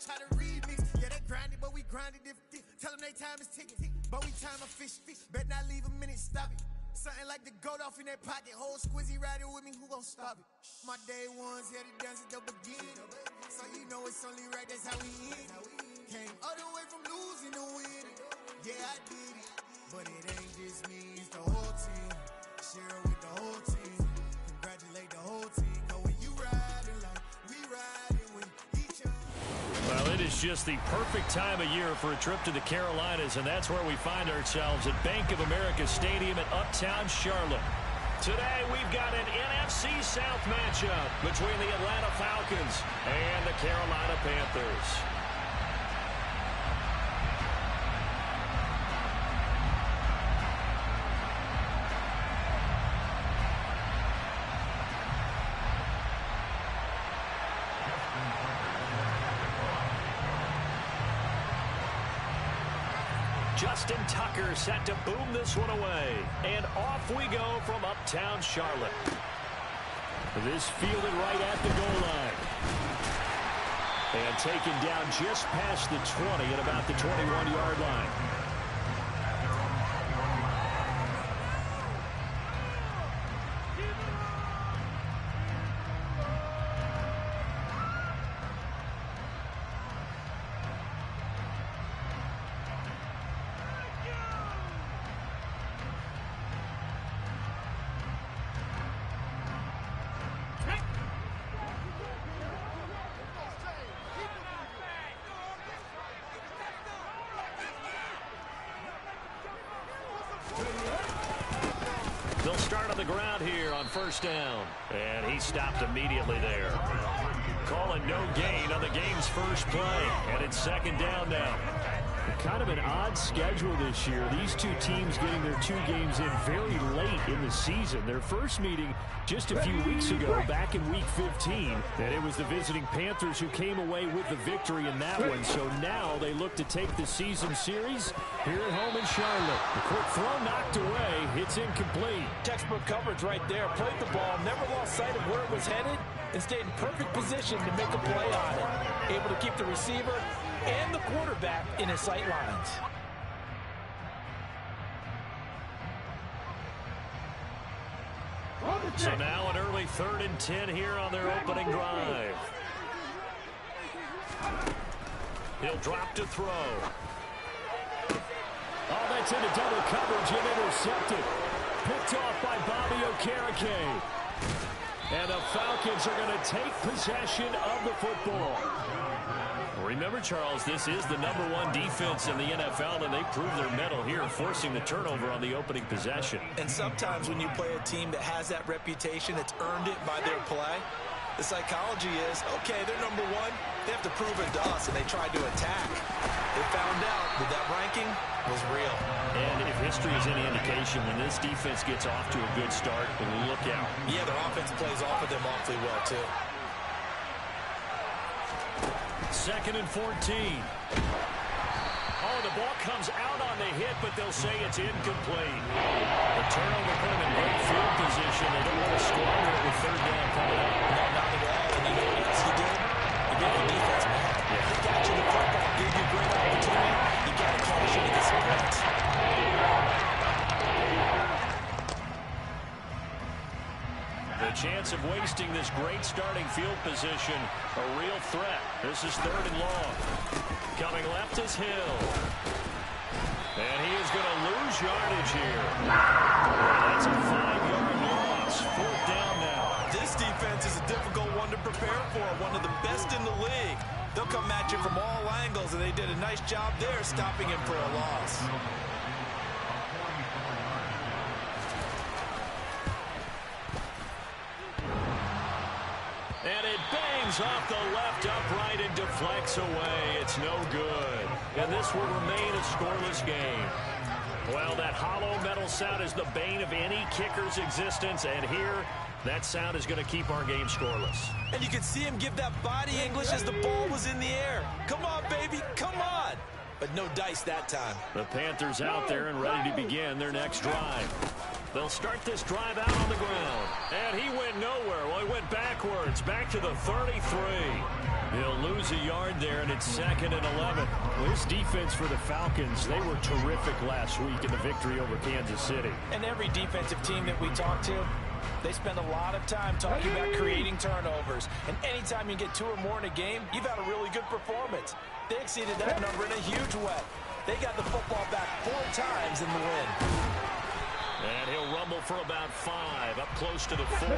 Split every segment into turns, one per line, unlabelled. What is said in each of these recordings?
try to remix. Yeah, they grinded, but we grinded different. Tell them they time is ticking, but we time a fish. Bet not leave a minute, stop it. Something like the goat off in that pocket. Whole squizzy riding with me, who gon' stop it? My day ones here to dance at the beginning. So you know it's only right, that's how we end. Came all the way from losing to winning. Yeah, I did it, but it ain't just me, it's the whole team. Share it with the whole team. Congratulate the whole team. Cause when you riding like we riding with each other.
Well, it is just the perfect time of year for a trip to the Carolinas, and that's where we find ourselves at Bank of America Stadium in Uptown Charlotte. Today, we've got an NFC South matchup between the Atlanta Falcons and the Carolina Panthers. Justin Tucker set to boom this one away. And off we go from Uptown Charlotte. This fielded right at the goal line. And taken down just past the 20 at about the 21-yard line. They'll start on the ground here on first down. And he stopped immediately there. Calling no gain on the game's first play. And it's second down now. Kind of an odd schedule this year. These two teams getting their two games in very late in the season. Their first meeting just a few weeks ago, back in Week 15. And it was the visiting Panthers who came away with the victory in that one. So now they look to take the season series here at home in Charlotte. The quick throw knocked away. It's incomplete.
Textbook coverage right there. Played the ball, never lost sight of where it was headed, and stayed in perfect position to make a play on it. Able to keep the receiver and the quarterback in his sight lines.
So now an early 3rd and 10 here on their opening drive. He'll drop to throw. Oh, that's into double coverage and intercepted. Picked off by Bobby Okereke. And the Falcons are going to take possession of the football. Remember, Charles, this is the #1 defense in the NFL, and they proved their mettle here, forcing the turnover on the opening possession.
And sometimes when you play a team that has that reputation, it's earned it by their play. The psychology is, okay, they're #1. They have to prove it to us, and they tried to attack. They found out that that ranking was real.
And if history is any indication, when this defense gets off to a good start, look out.
Yeah, their offense plays off of them awfully well, too.
2nd and 14. Oh, the ball comes out on the hit, but they'll say it's incomplete. The turnover put them in great field position. They don't want to squander it with 3rd down coming up.
No, not at all. And you know what else he did? He gave the defense, man. Yeah. He got you the football, gave you a great opportunity. You got to cash into this event.
The chance of wasting this great starting field position, a real threat. This is 3rd and long. Coming left is Hill. And he is going to lose yardage here. That's a 5-yard loss. 4th down now.
This defense is a difficult one to prepare for. One of the best in the league. They'll come at you from all angles, and they did a nice job there stopping him for a loss.
And it bangs off the left upright and deflects away. It's no good. And this will remain a scoreless game. Well, that hollow metal sound is the bane of any kicker's existence. And here, that sound is going to keep our game scoreless.
And you can see him give that body English as the ball was in the air. Come on, baby, come on. But no dice that time.
The Panthers out there and ready to begin their next drive. They'll start this drive out on the ground. And he went nowhere. Well, he went backwards, back to the 33. He'll lose a yard there, and it's 2nd and 11. Well, this defense for the Falcons, they were terrific last week in the victory over Kansas City.
And every defensive team that we talk to, they spend a lot of time talking about creating turnovers. And anytime you get 2 or more in a game, you've had a really good performance. They exceeded that number in a huge way. They got the football back 4 times in the win.
And he'll rumble for about 5, up close to the 40.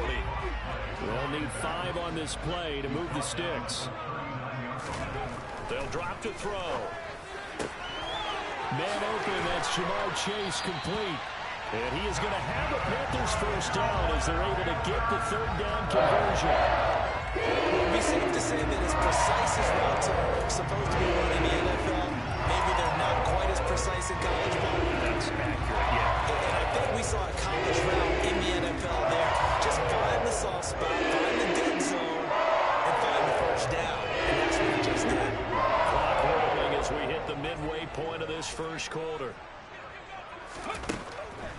They'll need 5 on this play to move the sticks. They'll drop to throw. Man open, that's Jamar Chase complete. And he is going to have a Panthers first down as they're able to get the 3rd down conversion.
It would be safe to say that as precise as routes are supposed to be run in the NFL, maybe they're not quite as precise in college ball.
That's accurate, yeah.
And I think we saw a college route in the NFL there. Just find the soft spot, find the dead zone, and find the first down. And that's what he just did.
Clock rolling as we hit the midway point of this first quarter.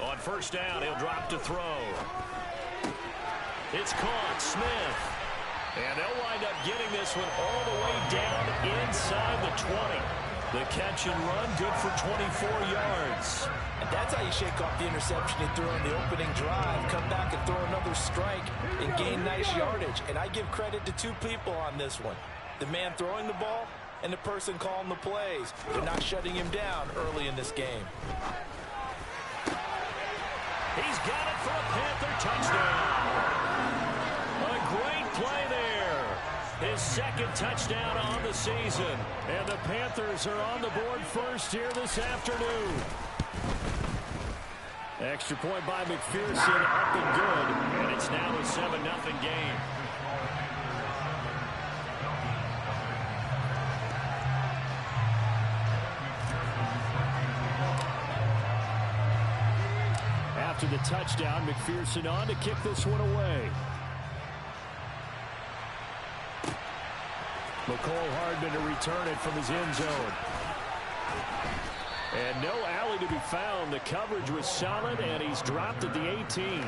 On first down, he'll drop to throw. It's caught, Smith. And they'll wind up getting this one all the way down inside the 20. The catch and run, good for 24 yards.
And that's how you shake off the interception he threw on the opening drive. Come back and throw another strike and gain nice yardage. And I give credit to 2 people on this one. The man throwing the ball and the person calling the plays. They're not shutting him down early in this game.
He's got it for a Panther touchdown. A great play there. His 2nd touchdown on the season. And the Panthers are on the board first here this afternoon. Extra point by McPherson, up and good. And it's now a 7-0 game. After the touchdown, McPherson on to kick this one away. McCole Hardman to return it from his end zone. And no alley to be found. The coverage was solid, and he's dropped at the 18.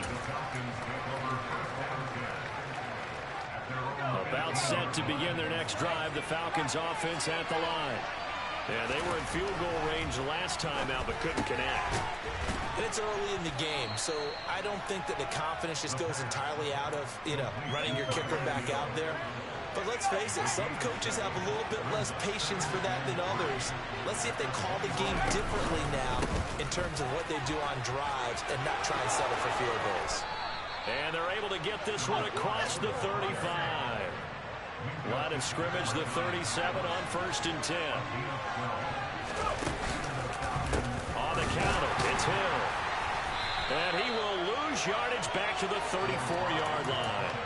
About set to begin their next drive. The Falcons offense at the line. Yeah, they were in field goal range last time out, but couldn't connect.
And it's early in the game, so I don't think that the confidence just goes entirely out of, running your kicker back out there. But let's face it, some coaches have a little bit less patience for that than others. Let's see if they call the game differently now in terms of what they do on drives and not try and settle for field goals.
And they're able to get this one across the 35. Line of scrimmage, the 37 on 1st and 10. On the counter, it's Hill. And he will lose yardage back to the 34-yard line.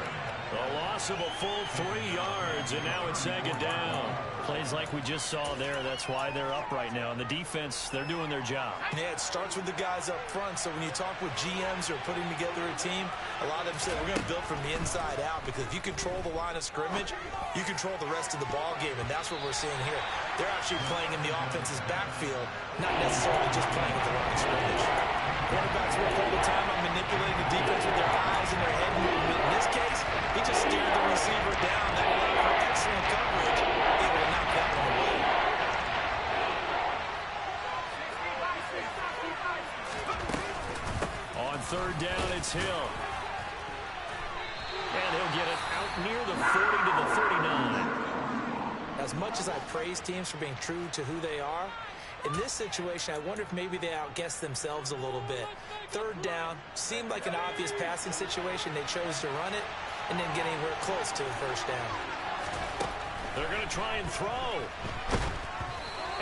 A loss of a full 3 yards, and now it's 2nd down. Plays like we just saw there. That's why they're up right now. And the defense, they're doing their job.
Yeah, it starts with the guys up front. So when you talk with GMs who are putting together a team, a lot of them say we're going to build from the inside out, because if you control the line of scrimmage, you control the rest of the ball game, and that's what we're seeing here. They're actually playing in the offense's backfield, not necessarily just playing at the line of scrimmage. Quarterbacks work all the time on manipulating the defense with their eyes and their head movement. In this case, he just stared the receiver down. That allowed for excellent coverage, able to knock that one away.
On 3rd down, it's Hill. And he'll get it out near the 40 to the 39.
As much as I praise teams for being true to who they are, in this situation, I wonder if maybe they outguessed themselves a little bit. 3rd down seemed like an obvious passing situation. They chose to run it and didn't get anywhere close to the 1st down.
They're going to try and throw.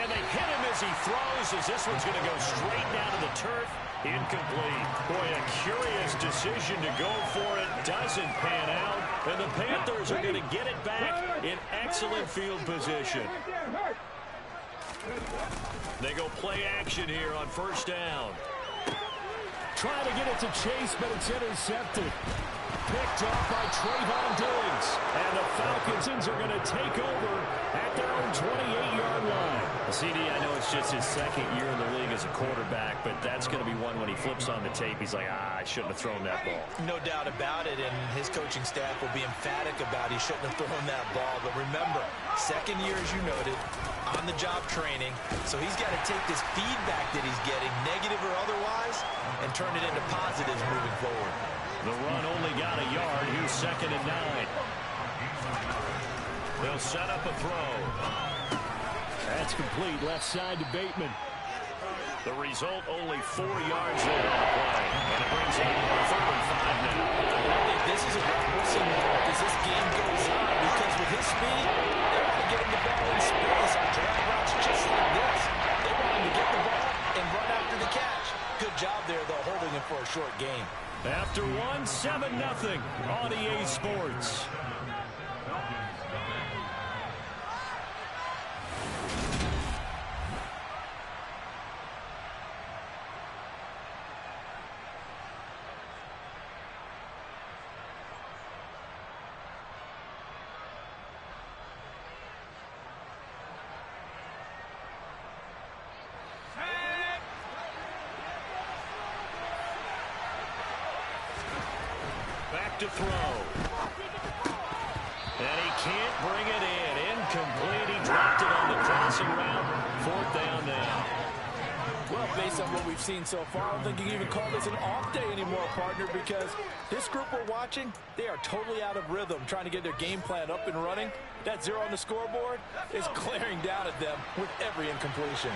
And they hit him as he throws, as this one's going to go straight down to the turf. Incomplete. Boy, a curious decision to go for it. Doesn't pan out. And the Panthers are going to get it back in excellent field position. They go play action here on 1st down. Trying to get it to Chase, but it's intercepted. Picked off by Trayvon Diggs. And the Falcons are going to take over at their own 28-yard line. CD, I know it's just his second year in the league as a quarterback, but that's going to be one when he flips on the tape, he's like, I shouldn't have thrown that ball.
No doubt about it, and his coaching staff will be emphatic about he shouldn't have thrown that ball. But remember, second year, as you noted, on-the-job training, so he's got to take this feedback that he's getting, negative or otherwise, and turn it into positives moving forward.
The run only got a yard. Here's 2nd and 9. They'll set up a throw. That's complete, left side to Bateman. The result, only 4 yards there on the play. And it brings up 3rd and 5 now.
I think this is a route we'll see more as this game goes on, because with his speed, they want to get him the ball in space on drag routes just like this. They want him to get the ball and run after the catch. Good job there, though, holding him for a short game.
After 1, 7-0 on EA Sports. To throw. And he can't bring it in. Incomplete. He dropped it on the crossing route. 4th down now.
Well, based on what we've seen so far, I don't think you can even call this an off day anymore, partner, because this group we're watching, they are totally out of rhythm, trying to get their game plan up and running. That 0 on the scoreboard is glaring down at them with every incompletion.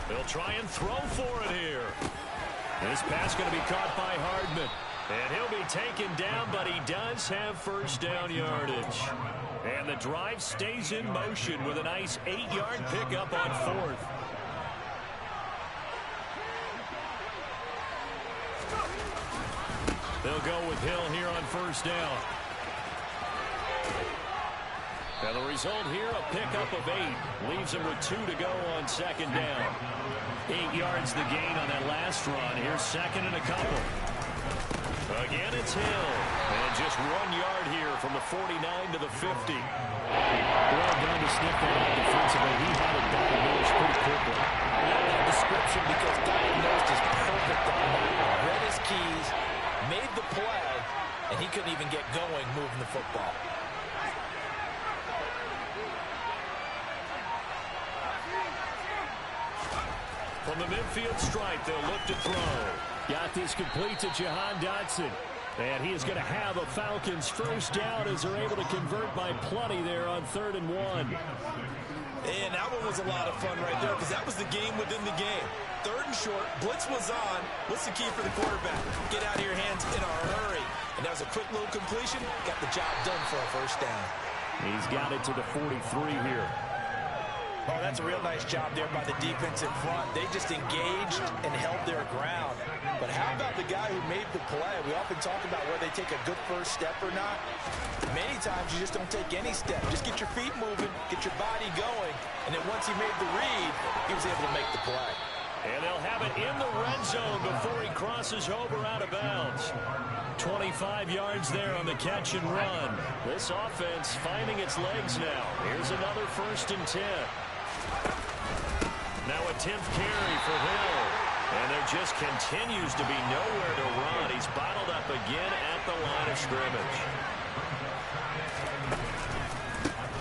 They'll try and throw for it here. This pass going to be caught by Hardman. And he'll be taken down, but he does have 1st down yardage. And the drive stays in motion with a nice 8-yard pickup on 4th. They'll go with Hill here on 1st down. And the result here, a pickup of 8. Leaves him with 2 to go on 2nd down. 8 yards the gain on that last run. Here's 2nd and a couple. Again, it's Hill. And just 1 yard here from the 49 to the 50.
Well done to sniff that out defensively. He had it diagnosed pretty quickly. I love that description because diagnosed is perfect on that one. Read his keys, made the play, and he couldn't even get going moving the football.
From the midfield stripe, they'll look to throw. Got this complete to Jahan Dotson. And he is going to have a Falcons 1st down as they're able to convert by plenty there on 3rd and 1.
And that one was a lot of fun right there because that was the game within the game. 3rd and short, blitz was on. What's the key for the quarterback? Get out of your hands in a hurry. And that was a quick little completion. Got the job done for a 1st down.
He's got it to the 43 here.
Oh, that's a real nice job there by the defense in front. They just engaged and held their ground. But how about the guy who made the play? We often talk about whether they take a good first step or not. Many times you just don't take any step. Just get your feet moving, get your body going, and then once he made the read, he was able to make the play.
And they'll have it in the red zone before he crosses over out of bounds. 25 yards there on the catch and run. This offense finding its legs now. Here's another 1st and 10. Now a 10th carry for Hill. And there just continues to be nowhere to run. He's bottled up again at the line of scrimmage.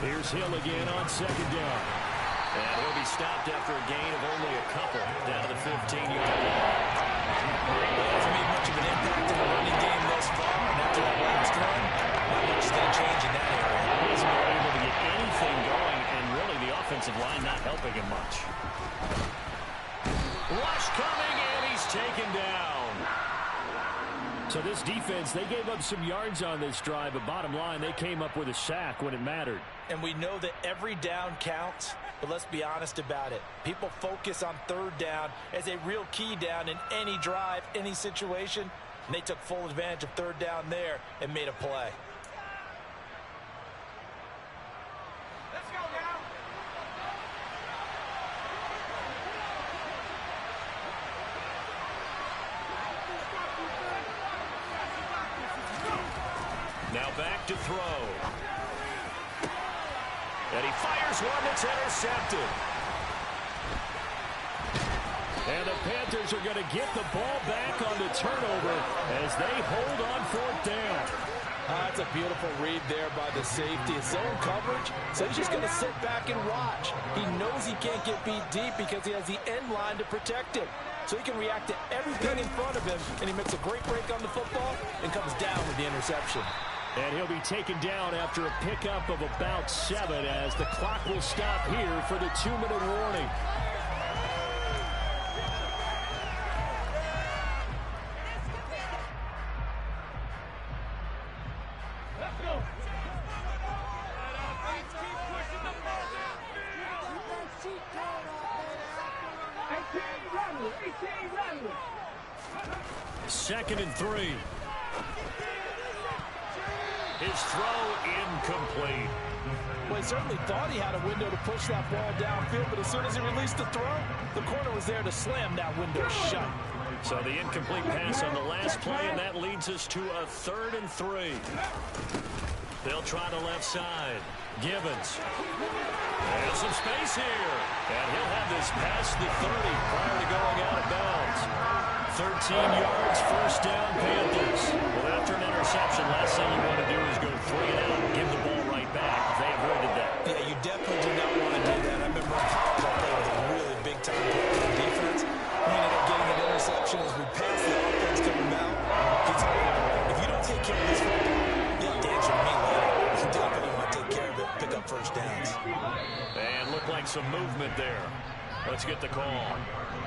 Here's Hill again on 2nd down. And he'll be stopped after a gain of only a couple down to the 15-yard line.
Hasn't made much of an impact in the running game thus far. And after that last run, not much is going to change in that area.
He wasn't able to get anything going, and really the offensive line not helping him much. Rush coming, and he's taken down.
So this defense, they gave up some yards on this drive, but bottom line, they came up with a sack when it mattered.
And we know that every down counts, but let's be honest about it. People focus on 3rd down as a real key down in any drive, any situation, and they took full advantage of 3rd down there and made a play.
throw. And he fires one that's intercepted. And the Panthers are going to get the ball back on the turnover as they hold on 4th down.
That's a beautiful read there by the safety. It's zone coverage, so he's just going to sit back and watch. He knows he can't get beat deep because he has the end line to protect him. So he can react to everything in front of him, and he makes a great break on the football and comes down with the interception.
And he'll be taken down after a pickup of about 7 as the clock will stop here for the 2-minute warning. Second and 3. His throw incomplete.
Well, he certainly thought he had a window to push that ball downfield, but as soon as he released the throw, the corner was there to slam that window shut.
So the incomplete pass on the last play, and that leads us to a 3rd and 3. They'll try the left side. Gibbons. There's some space here. And he'll have this past the 30 prior to going out of bounds. 13 yards, 1st down, Panthers. Well, after an interception, last thing you want to do is go 3 and out and give the ball right back. They avoided that.
Yeah, you definitely do not want to do that. I remember in college I played with a really big-time player on defense. We ended up getting an interception as we passed the offense coming out. He told me, if you don't take care of this football, you'll dance with me later. You definitely want to take care of it, pick up 1st downs.
And looked like some movement there. Let's get the call.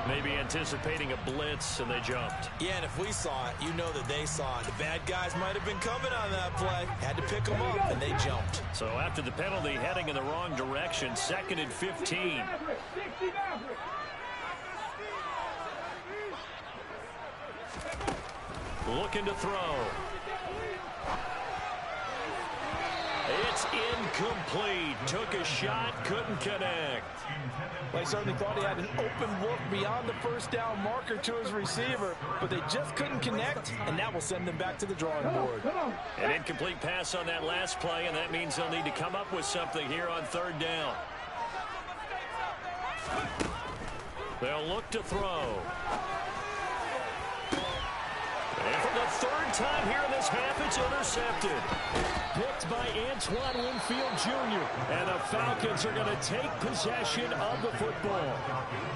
Maybe anticipating a blitz, and they jumped.
Yeah, and if we saw it, you know that they saw it. The bad guys might have been coming on that play. Had to pick them up, and they jumped.
So after the penalty, heading in the wrong direction, 2nd and 15. Looking to throw. It's incomplete. Took a shot, couldn't connect.
Well, he certainly thought he had an open look beyond the 1st down marker to his receiver, but they just couldn't connect, and that will send them back to the drawing board.
An incomplete pass on that last play, and that means they'll need to come up with something here on 3rd down. They'll look to throw. And for the 3rd time here in this half, it's intercepted. Picked by Antoine Winfield Jr. And the Falcons are going to take possession of the football.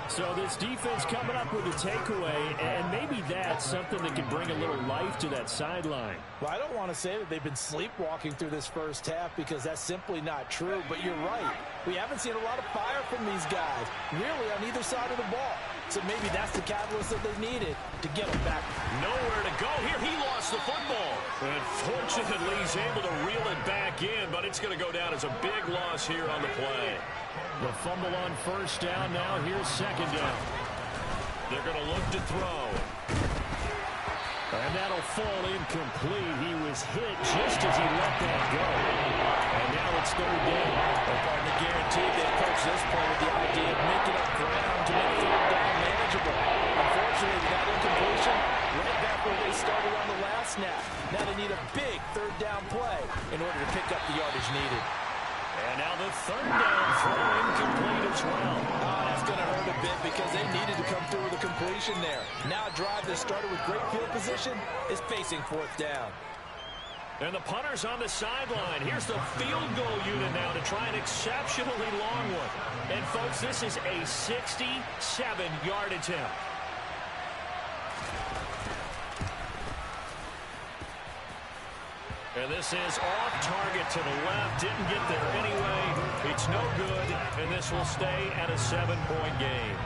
So this defense coming up with a takeaway, and maybe that's something that can bring a little life to that sideline.
Well, I don't want to say that they've been sleepwalking through this 1st half because that's simply not true, but you're right. We haven't seen a lot of fire from these guys, really on either side of the ball. So maybe that's the catalyst that they needed to get them back.
Nowhere to go here. He lost the football. And fortunately, he's able to reel it back in, but it's going to go down as a big loss here on the play. The fumble on 1st down. Now here's 2nd down. They're going to look to throw. And that'll fall incomplete. He was hit just as he let that go. And now it's 3rd down.
Well, partner, guaranteed they approach this play with the idea of making up ground to make 3rd down manageable. Unfortunately, that incompletion right back where they started on the last snap. Now they need a big 3rd down play in order to pick up the yardage needed.
And now the 3rd down throw incomplete as well.
That's going to hurt a bit because they needed to come through with a completion there. Now a drive that started with great field position is facing 4th down.
And the punter's on the sideline. Here's the field goal unit now to try an exceptionally long one. And, folks, this is a 67-yard attempt. And this is off target to the left. Didn't get there anyway. It's no good, and this will stay at a 7-point game.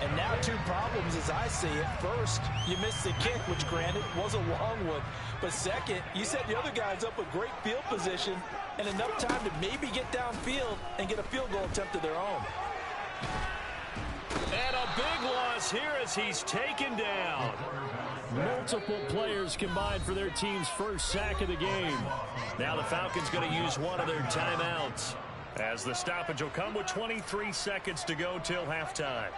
And now 2 problems as I see it. First, you missed the kick, which granted was a long one. But second, you set the other guys up with great field position and enough time to maybe get downfield and get a field goal attempt of their own.
And a big loss here as he's taken down. Multiple players combined for their team's first sack of the game. Now the Falcons going to use one of their timeouts, as the stoppage will come with 23 seconds to go till halftime.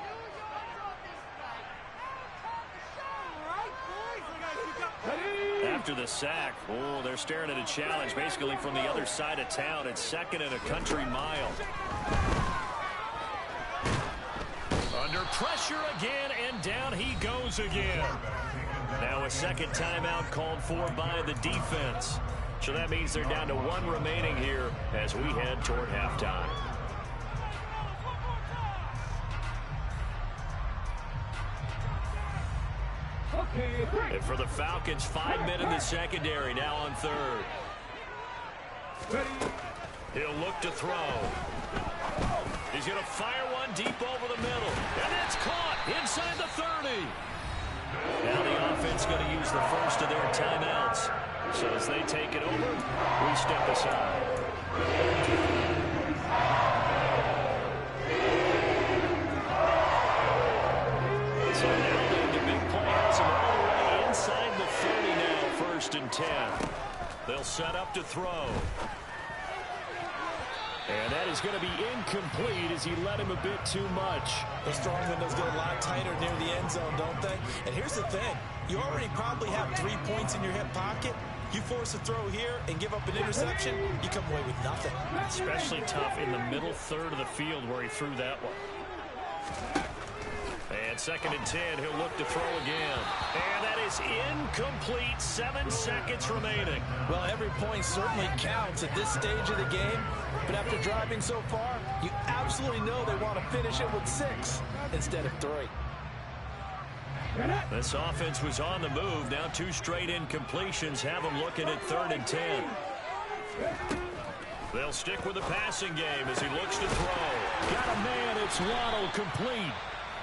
after the sack. Oh, they're staring at a challenge basically from the other side of town. It's 2nd and a country mile. Under pressure again, and down he goes again. Now a second timeout called for by the defense. So that means they're down to 1 remaining here as we head toward halftime. And for the Falcons, 5 men in the secondary, now on 3rd. He'll look to throw. He's going to fire one deep over the middle. And it's caught inside the 30. Now the offense going to use the first of their timeouts. So as they take it over, we step aside. So now the big play has them all the way inside the 30 now, 1st and 10. They'll set up to throw. And that is going to be incomplete as he let him a bit too much.
Those throwing windows get a lot tighter near the end zone, don't they? And here's the thing. You already probably have 3 points in your hip pocket. You force a throw here and give up an interception, you come away with nothing.
Especially tough in the middle 3rd of the field where he threw that one. And 2nd and 10, he'll look to throw again. And that is incomplete. 7 seconds remaining.
Well, every point certainly counts at this stage of the game. But after driving so far, you absolutely know they want to finish it with 6 instead of 3.
This offense was on the move. Now 2 straight incompletions have them looking at 3rd and 10. They'll stick with the passing game as he looks to throw. Got a man. It's Waddle, complete.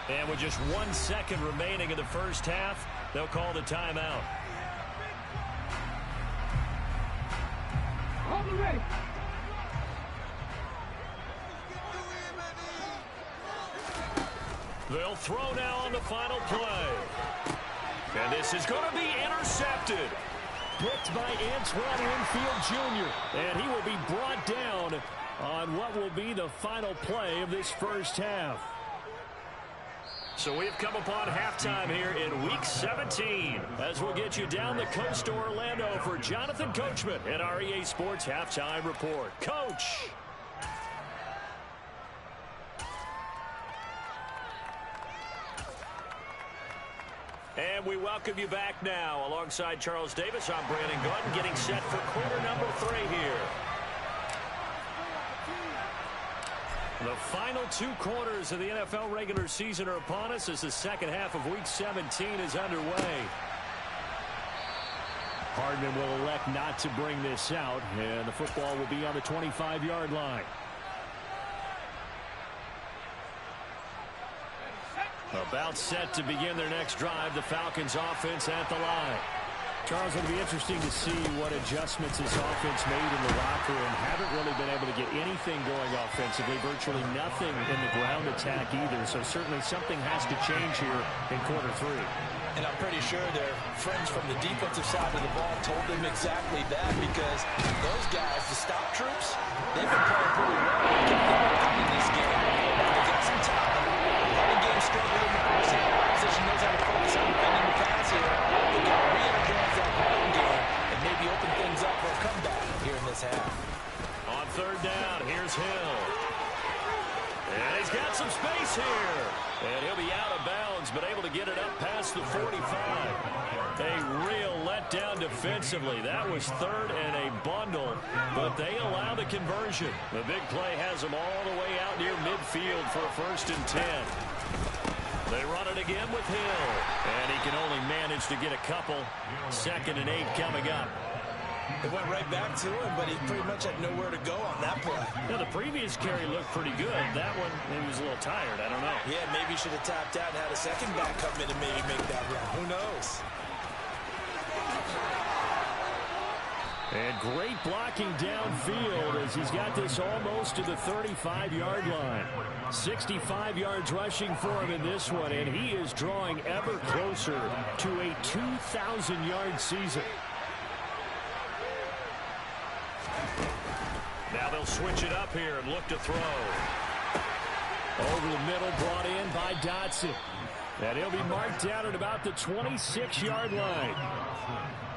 And with just 1 second remaining in the first half, they'll call the timeout. They'll throw now on the final play. And this is going to be intercepted. Picked by Antoine Winfield Jr. And he will be brought down on what will be the final play of this first half. So we've come upon halftime here in Week 17 as we'll get you down the coast to Orlando for Jonathan Coachman at our EA Sports Halftime Report. Coach! And we welcome you back now. Alongside Charles Davis, I'm Brandon Gordon, getting set for quarter number 3 here. The final 2 quarters of the NFL regular season are upon us as the second half of Week 17 is underway. Hardman will elect not to bring this out, and the football will be on the 25-yard line. About set to begin their next drive, the Falcons offense at the line. Charles, it'll be interesting to see what adjustments this offense made in the locker room. Haven't really been able to get anything going offensively, virtually nothing in the ground attack either. So certainly something has to change here in quarter 3.
And I'm pretty sure their friends from the defensive side of the ball told them exactly that, because those guys, the stop troops, they've been playing pretty well in this game. They've got some talent. The running game struggled in the first half. Opposition knows how to focus on defending the pass here. They've got to re-energize that running game and maybe open things up for a comeback here in this half.
On 3rd down, here's Hill. And he's got some space here. And he'll be out of bounds, but able to get it up past the 45. A real letdown defensively. That was 3rd and a bundle, but they allow the conversion. The big play has them all the way out near midfield for a 1st and 10. They run it again with Hill, and he can only manage to get a couple. 2nd and 8 coming up.
It went right back to him, but he pretty much had nowhere to go on that play.
Now, the previous carry looked pretty good. That one, maybe he was a little tired. I don't know.
Yeah, maybe he should have tapped out and had a second back come in and maybe make that run. Who knows?
And great blocking downfield as he's got this almost to the 35-yard line. 65 yards rushing for him in this one, and he is drawing ever closer to a 2,000-yard season. Now they'll switch it up here and look to throw. Over the middle, brought in by Dotson. And he'll be marked down at about the 26-yard line.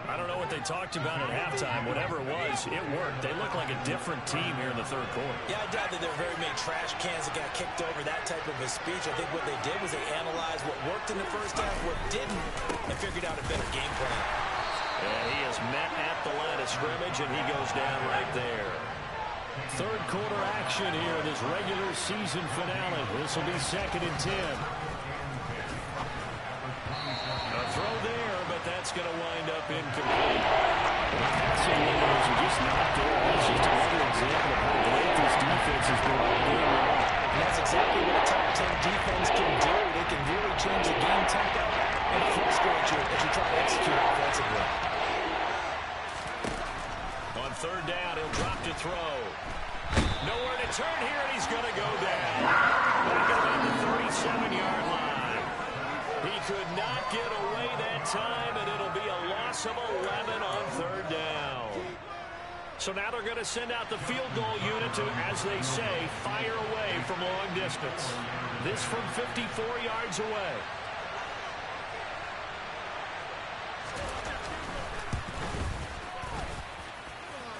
I don't know what they talked about at halftime. Whatever it was, it worked. They look like a different team here in the third quarter.
Yeah, I doubt that there were very many trash cans that got kicked over, that type of a speech. I think what they did was they analyzed what worked in the first half, what didn't, and figured out a better game plan.
And he is met at the line of scrimmage, and he goes down right there. Third quarter action here in this regular season finale. This will be 2nd and 10. A throw there, but that's going to wind up incomplete. Passing lanes are just not there. That's just another example of how great this defense has been all game long.
And that's exactly what a top 10 defense can do. They can really change the game tempo and frustrate you as you try to execute offensively.
On third down, he'll drop to throw. Nowhere to turn here, and he's going to go down. Back about the 37-yard line. He could not get away that time, and it'll be a loss of 11 on third down. So now they're going to send out the field goal unit to, as they say, fire away from long distance. This from 54 yards away.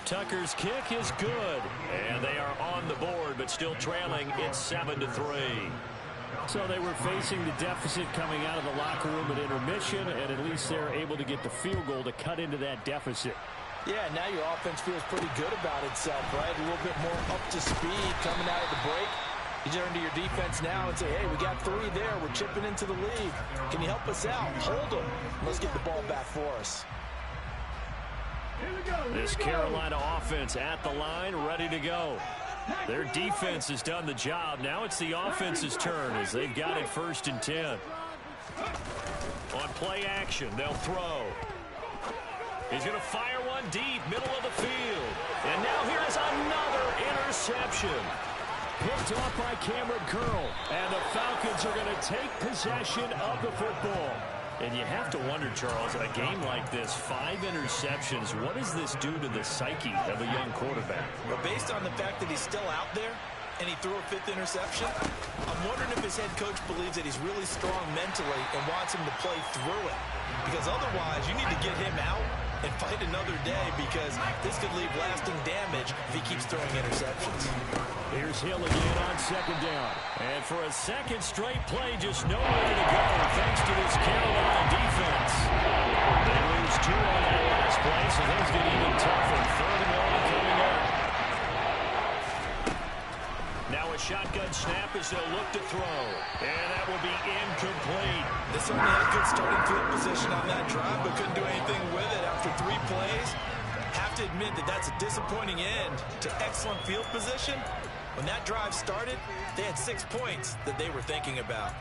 Tucker's kick is good, and they are on the board, but still trailing. It's 7-3. So they were facing the deficit coming out of the locker room at intermission, and at least they're able to get the field goal to cut into that deficit.
Yeah, now your offense feels pretty good about itself, right? A little bit more up to speed coming out of the break. You turn to your defense now and say, hey, we got 3 there. We're chipping into the lead. Can you help us out? Hold them. Let's get the ball back for us.
This Carolina offense at the line, ready to go. Their defense has done the job. Now it's the offense's turn as they've got it 1st and 10. On play action, they'll throw. He's going to fire one deep, middle of the field. And now here is another interception. Picked off by Cameron Curl. And the Falcons are going to take possession of the football. And you have to wonder, Charles, in a game like this, 5 interceptions, what does this do to the psyche of a young quarterback?
Well, based on the fact that he's still out there and he threw a 5th interception, I'm wondering if his head coach believes that he's really strong mentally and wants him to play through it. Because otherwise, you need to get him out and fight another day, because this could leave lasting damage if he keeps throwing interceptions.
Here's Hill again on 2nd down. And for a 2nd straight play, just nowhere to go thanks to this Carolina defense. They lose 2 on that last play, so things get even tougher. 3rd and 1 coming up. Now a shotgun snap as they'll look to throw. And that will be incomplete.
They certainly had good starting field position on that drive, but couldn't do anything with it after 3 plays. Have to admit that that's a disappointing end to excellent field position. When that drive started, they had 6 points that they were thinking about.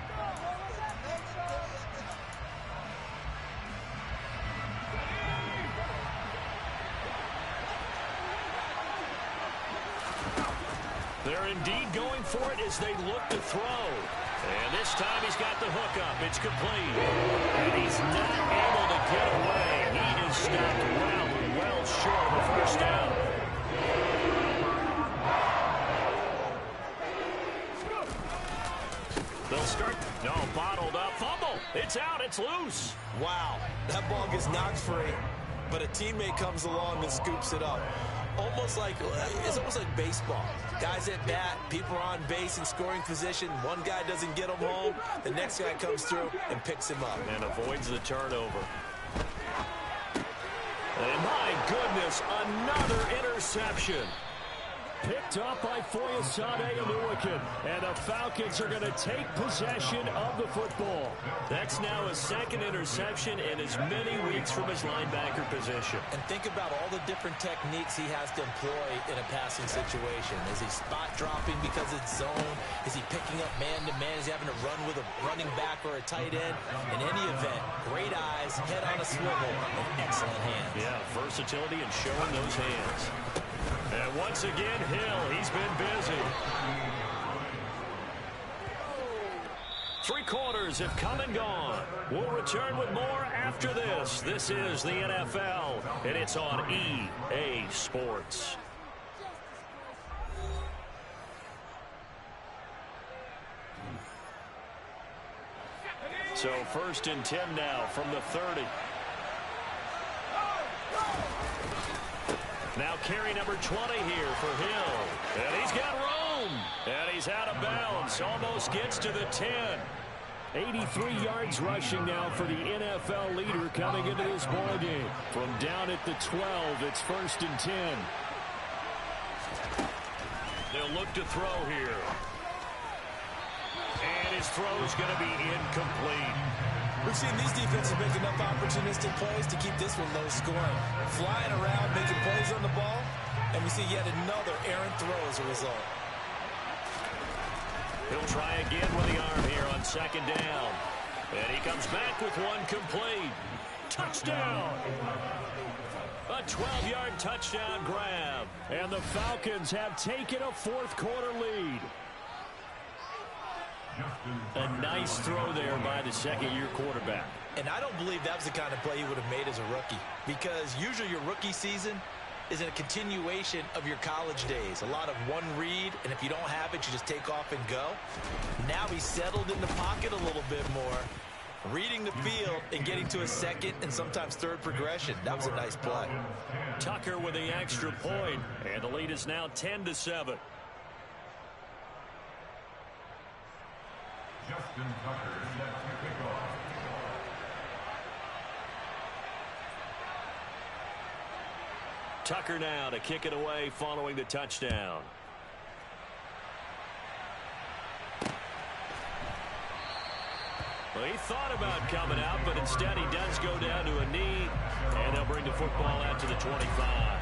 They're indeed going for it as they look to throw. And this time he's got the hook up. It's complete. And he's not able to get away. He is stopped well short of a 1st down. They'll start. No, bottled up. Fumble. It's out. It's loose.
Wow, that ball gets knocked free, but a teammate comes along and scoops it up. It's almost like baseball. Guys at bat, people are on base in scoring position. One guy doesn't get him home. The next guy comes through and picks him up.
And avoids the turnover. And my goodness, another interception. Picked up by Foyesade Aluakin. And the Falcons are going to take possession of the football. That's now his 2nd interception in as many weeks from his linebacker position.
And think about all the different techniques he has to employ in a passing situation. Is he spot dropping because it's zone? Is he picking up man-to-man? Is he having to run with a running back or a tight end? In any event, great eyes, head on a swivel, and excellent hands.
Yeah, versatility and showing those hands. And once again, Hill, he's been busy. 3 quarters have come and gone. We'll return with more after this. This is the NFL, and it's on EA Sports. So 1st and 10 now from the 30. Now carry number 20 here for Hill. And he's got room. And he's out of bounds. Almost gets to the 10. 83 yards rushing now for the NFL leader coming into this ball game. From down at the 12, it's 1st and 10. They'll look to throw here. And his throw is going to be incomplete.
We've seen these defenses make enough opportunistic plays to keep this one low scoring. Flying around, making plays on the ball, and we see yet another errant throw as a result.
He'll try again with the arm here on 2nd down. And he comes back with one complete. Touchdown! A 12-yard touchdown grab. And the Falcons have taken a 4th quarter lead. A nice throw there by the 2nd-year quarterback.
And I don't believe that was the kind of play he would have made as a rookie, because usually your rookie season is a continuation of your college days. A lot of one read, and if you don't have it, you just take off and go. Now he's settled in the pocket a little bit more, reading the field and getting to a 2nd and sometimes 3rd progression. That was a nice play.
Tucker with the extra point, and the lead is now 10-7.
Justin Tucker set to kick off.
Tucker now to kick it away following the touchdown. Well, he thought about coming out, but instead he does go down to a knee, and they'll bring the football out to the 25.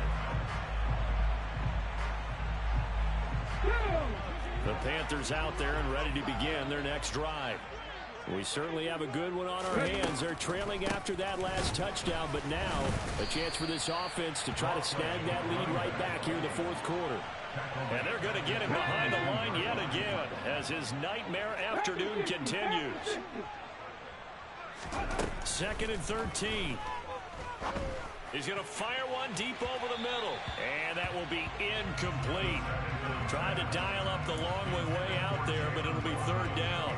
The Panthers out there and ready to begin their next drive. We certainly have a good one on our hands. They're trailing after that last touchdown, but now a chance for this offense to try to snag that lead right back here in the 4th quarter. And they're going to get him behind the line yet again as his nightmare afternoon continues. 2nd and 13. He's going to fire one deep over the middle. And that will be incomplete. Trying to dial up the long way out there, but it'll be 3rd down.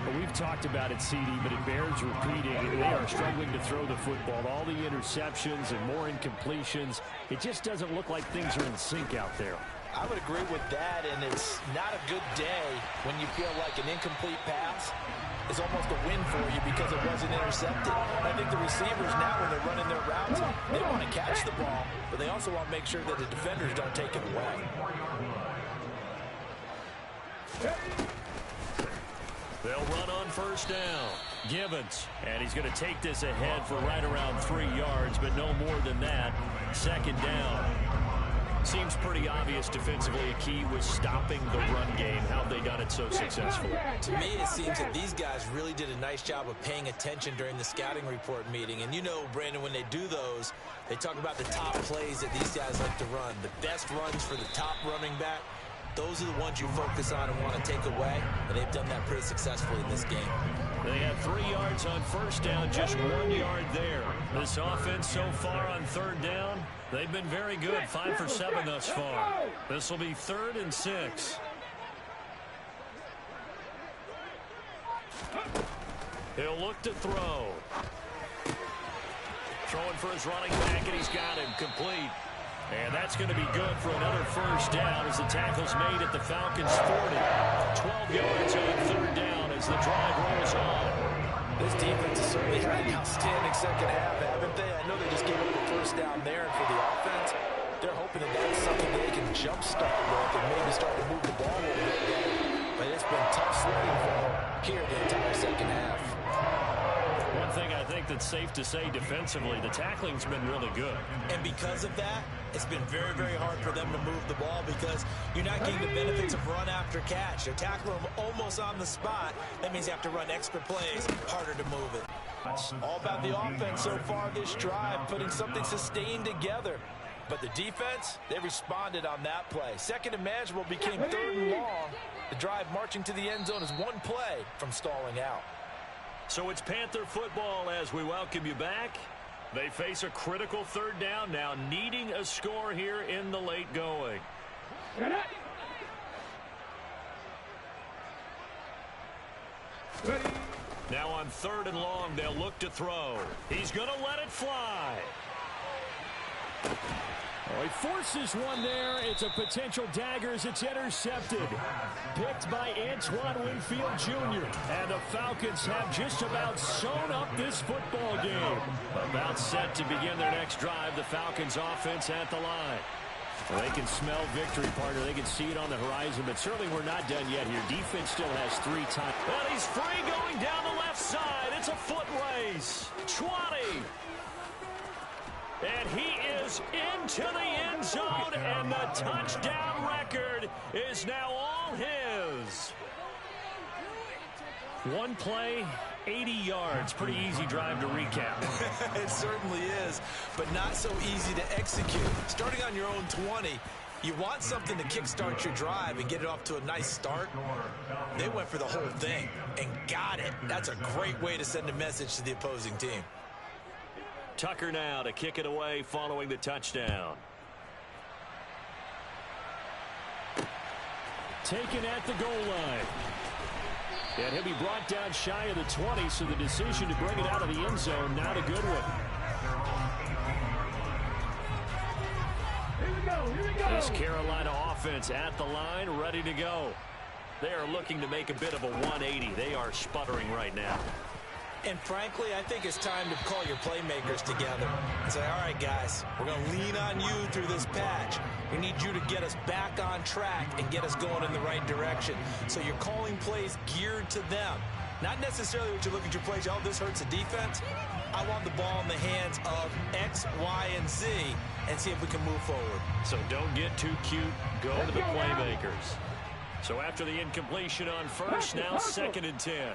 Well, we've talked about it, CD, but it bears repeating. They are struggling to throw the football. All the interceptions and more incompletions. It just doesn't look like things are in sync out there.
I would agree with that, and it's not a good day when you feel like an incomplete pass is almost a win for you because it wasn't intercepted. I think the receivers now, when they're running their routes, they want to catch the ball, but they also want to make sure that the defenders don't take it away.
They'll run on 1st down. Givens, and he's going to take this ahead for right around 3 yards, but no more than that. 2nd down. Seems pretty obvious defensively a key was stopping the run game. How have they done it so successfully?
To me, it seems that these guys really did a nice job of paying attention during the scouting report meeting. And you know, Brandon, when they do those, they talk about the top plays that these guys like to run. The best runs for the top running back. Those are the ones you focus on and want to take away, and they've done that pretty successfully in this game.
They had 3 yards on 1st down, just 1 yard there. This offense so far on 3rd down, they've been very good, 5 for 7 thus far. This will be 3rd and 6. He'll look to throw. Throwing for his running back, and he's got him complete. And that's going to be good for another 1st down as the tackle's made at the Falcons' 40. 12 yards on 3rd down as the drive rolls on.
This defense has certainly had an outstanding 2nd half, haven't they? I know they just gave up the 1st down there, and for the offense, they're hoping that that's something they can jumpstart with and maybe start to move the ball a little bit better. But it's been tough sledding for them here the entire 2nd half.
One thing I think that's safe to say defensively, the tackling's been really good.
And because of that, it's been very, very hard for them to move the ball because you're not getting the benefits of run after catch. They're tackling them almost on the spot. That means you have to run extra plays, harder to move it. All about the offense so far this drive, putting something sustained together. But the defense, they responded on that play. 2nd and manageable became 3rd and long. The drive marching to the end zone is one play from stalling out.
So it's Panther football as we welcome you back. They face a critical 3rd down now, needing a score here in the late going. Now on 3rd and long, they'll look to throw. He's going to let it fly.
Oh, he forces one there. It's a potential dagger as it's intercepted. Picked by Antoine Winfield Jr. And the Falcons have just about sewn up this football game. About set to begin their next drive. The Falcons offense at the line. Well, they can smell victory, partner. They can see it on the horizon, but certainly we're not done yet here. Defense still has 3 times.
Well, he's free going down the left side. It's a foot race. 20. And he is into the end zone, and the touchdown record is now all his. One play, 80 yards. Pretty easy drive to recap.
It certainly is, but not so easy to execute. Starting on your own 20, you want something to kickstart your drive and get it off to a nice start. They went for the whole thing and got it. That's a great way to send a message to the opposing team.
Tucker now to kick it away following the touchdown.
Taken at the goal line. And he'll be brought down shy of the 20, so the decision to bring it out of the end zone, not a good one. This Carolina offense at the line, ready to go. They are looking to make a bit of a 180. They are sputtering right now.
And frankly, I think it's time to call your playmakers together and say, all right, guys, we're going to lean on you through this patch. We need you to get us back on track and get us going in the right direction. So you're calling plays geared to them. Not necessarily what you look at your plays, oh, this hurts the defense. I want the ball in the hands of X, Y, and Z and see if we can move forward.
So don't get too cute. Go to the playmakers. So after the incompletion on first, now 2nd and 10.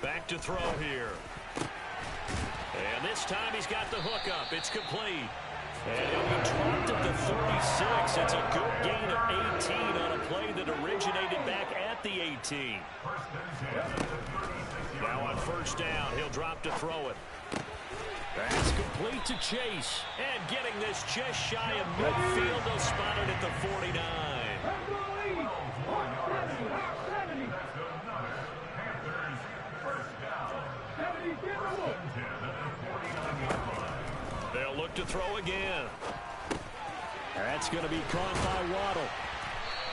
Back to throw here. And this time he's got the hook up. It's complete. And he'll be dropped at the 36. It's a good gain of 18 on a play that originated back at the 18. Now on first down, he'll drop to throw it.
That's complete to Chase.
And getting this just shy of midfield, they'll spot it at the 49. They'll look to throw again.
That's going to be caught by Waddle.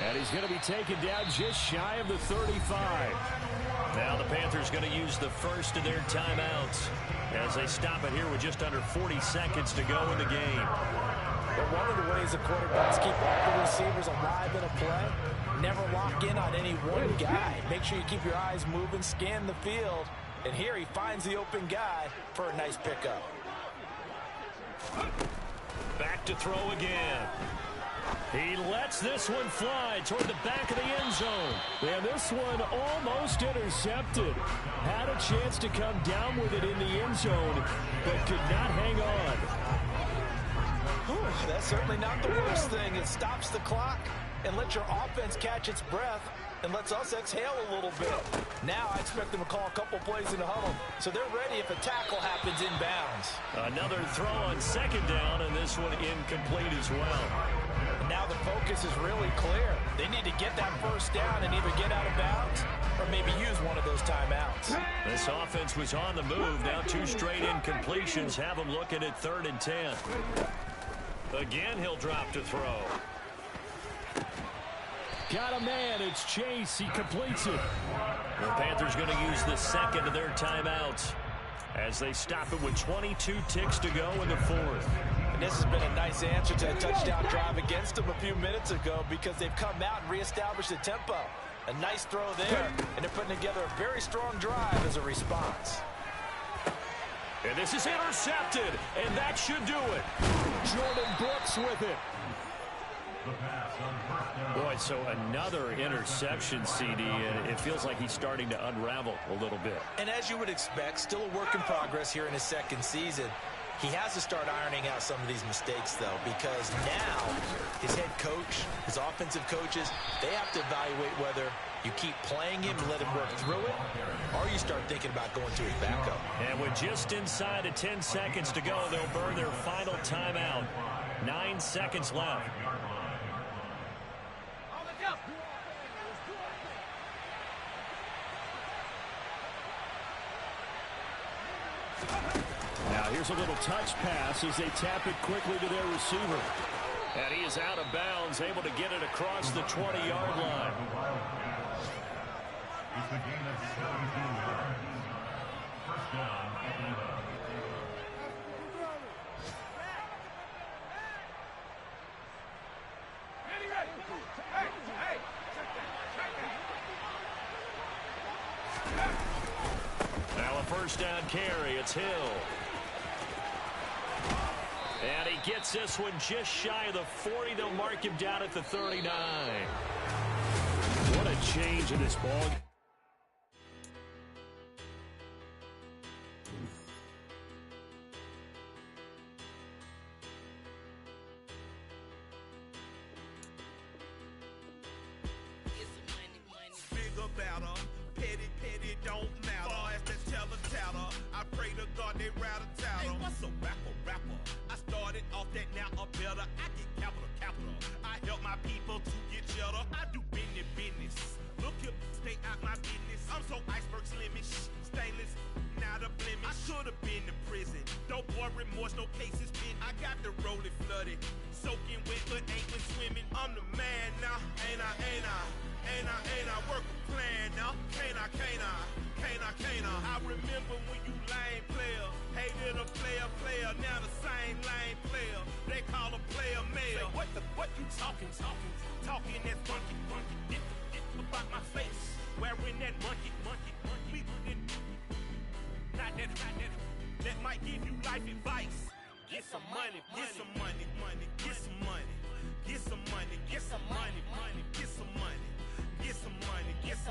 And he's going to be taken down just shy of the 35.
Now the Panthers going to use the first of their timeouts as they stop it here with just under 40 seconds to go in the game.
But one of the ways the quarterbacks keep all the receivers alive in a play, never lock in on any one guy. Make sure you keep your eyes moving, scan the field. And here he finds the open guy for a nice pickup.
Back to throw again.
He lets this one fly toward the back of the end zone. And this one almost intercepted. Had a chance to come down with it in the end zone, but could not hang on.
Whew, that's certainly not the worst thing. It stops the clock and lets your offense catch its breath and lets us exhale a little bit. Now I expect them to call a couple plays in the huddle, so they're ready if a tackle happens inbounds.
Another throw on 2nd down, and this one incomplete as well.
Now the focus is really clear. They need to get that first down and either get out of bounds or maybe use one of those timeouts.
This offense was on the move. Now 2 straight incompletions have them looking at 3rd and 10. Again, he'll drop to throw.
Got a man. It's Chase. He completes it.
The Panthers going to use the 2nd of their timeouts as they stop it with 22 ticks to go in the 4th.
And this has been a nice answer to a touchdown drive against them a few minutes ago because they've come out and reestablished the tempo. A nice throw there, and they're putting together a very strong drive as a response.
And this is intercepted, and that should do it.
Jordan Brooks with it.
Boy, so another interception, CD, and it feels like he's starting to unravel a little bit.
And as you would expect, still a work in progress here in his 2nd season. He has to start ironing out some of these mistakes, though, because now his head coach, his offensive coaches, they have to evaluate whether you keep playing him and let him work through it, or you start thinking about going to his backup.
And with just inside of 10 seconds to go, they'll burn their final timeout. 9 seconds left. Now
Here's a little touch pass as they tap it quickly to their receiver.
And he is out of bounds, able to get it across the 20-yard line.
It's a gain of 17 yards. First down, Atlanta.
Now a first down carry. It's Hill. And he gets this one just shy of the 40. They'll mark him down at the 39.
What a change in this ball.
Petty don't matter. Far as that tatter. I pray to God they rattle tattle. Hey, what's a rapper? I started off that, now a better. I get capital. I help my people to get cheddar. I do business. Look here, stay out my business. I'm so iceberg slimish, stainless, not a blemish. I should have been in prison. No boy remorse, no cases pinned. I got the rolling flooded, soaking wet, but ain't been swimming. I'm the man now, ain't I? Work a plan now, can't I? I remember when you lame player, hated a player, now the same lame player. They call a player mayor. Say, what you talking that funky, get about my face, wearing that monkey, not that, that might give you life advice. Get some money, get some money, get some money, get some money, get some money, get some money, get some money, get some